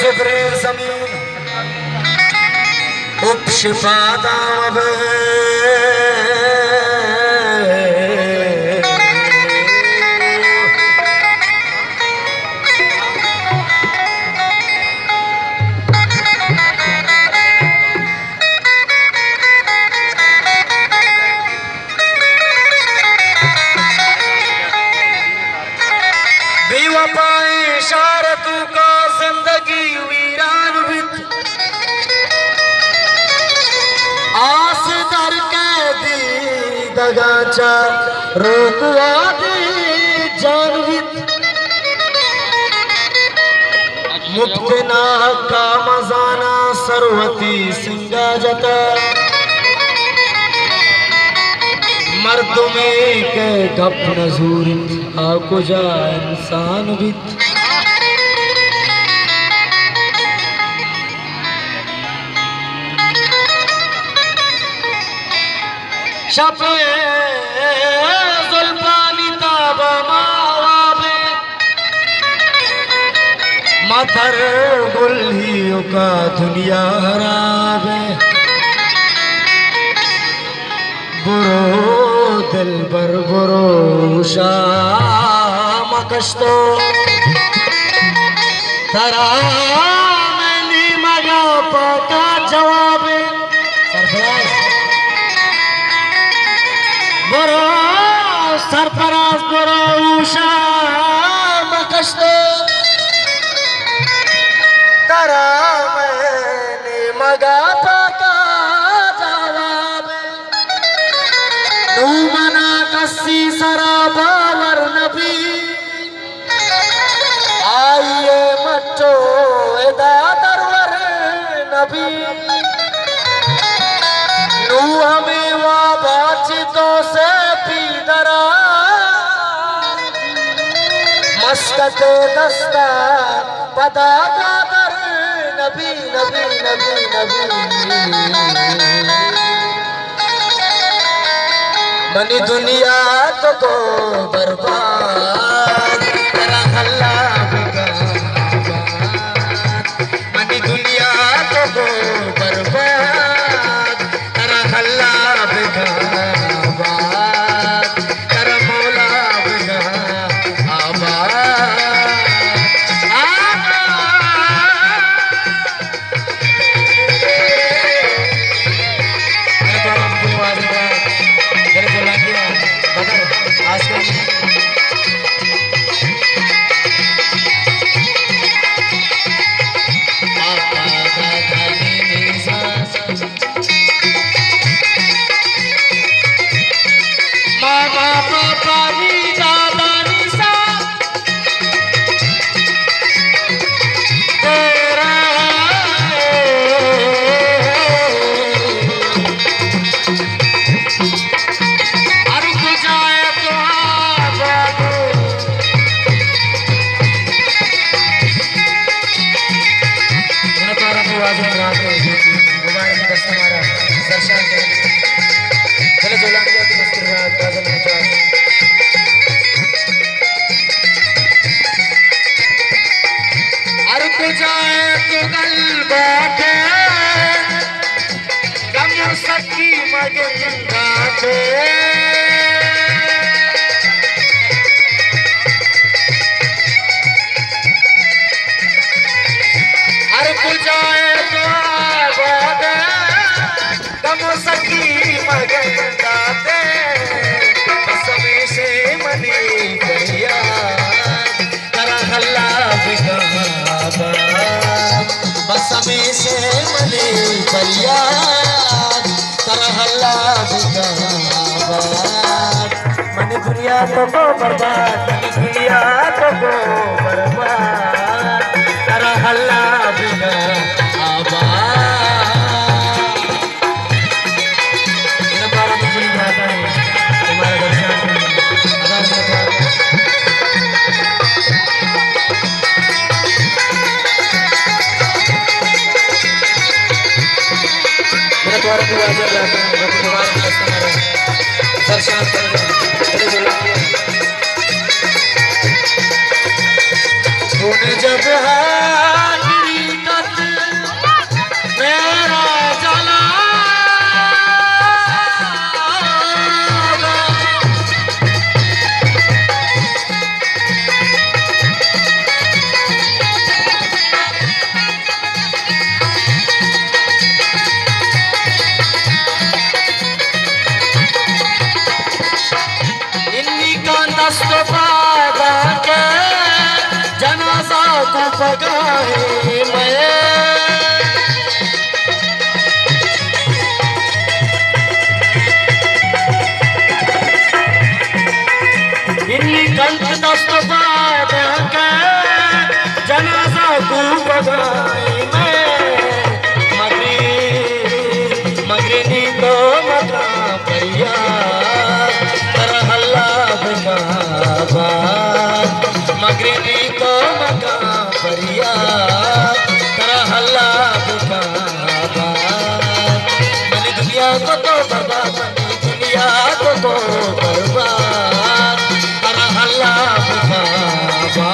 ज़िब्रे ज़मीन उपशिफादाम बेवफाए इशारतों का जिंदगी वीरान बित आस दर कैदी दगाचा रोकवा दे जानवित मुफ्तना का मजाना सरवती सिंगा जता मर्दों में के गप नजूर आको जा इंसान भी शपे जुल्फानी ताबा मावाबे मथर गुल्हियों का दुनिया हराबे बुरो दिल बर बुरो शाम कश्तो तरा मैंने मगा पाका जवाब बुरो सरफराज बुरो शाम कश्तो तरा मैंने मगा पाका मना कस्सी सराबावर नबी आइए मट्टो एदा दरवर नबी नू हमें वा बातचीतों से पीदरा मस्कते दस्ता पता कादर नबी नबी नबी नबी मनी दुनिया तो को बर्बाद तेरा हल्ला मनी दुनिया तो को बर्बाद तेरा हल्ला तेरा मौला आबाद सखी मगंगा से हर जाए तो आबाद गम सखी मगंगा से कसमे से मनी करिया कर हल्ला बिगहा बस में से मनी करिया मन दुनिया तो को बर्बाद मन दुनिया तो को बर्बाद तेरा हल्ला बिना आबाद मेरा बारा मुझे जाता है तुम्हारे दर्शन मेरा द्वारा को आ जाता है दर्शन तूने जब हाजिरी दस्त बाबा के जनाजा को पगाए मैं इन्हीं कंठ दस्त बाबा के जनाजा को पगाए मगरी तो मका परिया कर हल्ला बाबा मगरी तो मका परिया कर हल्ला बाबा मनी दुनिया को तो बर्बाद मनी दुनिया को तो बर्बाद कर हल्ला बाबा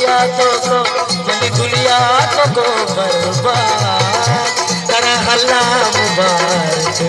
मनी दुनिया को बर्बाद कर हल्ला मुबारक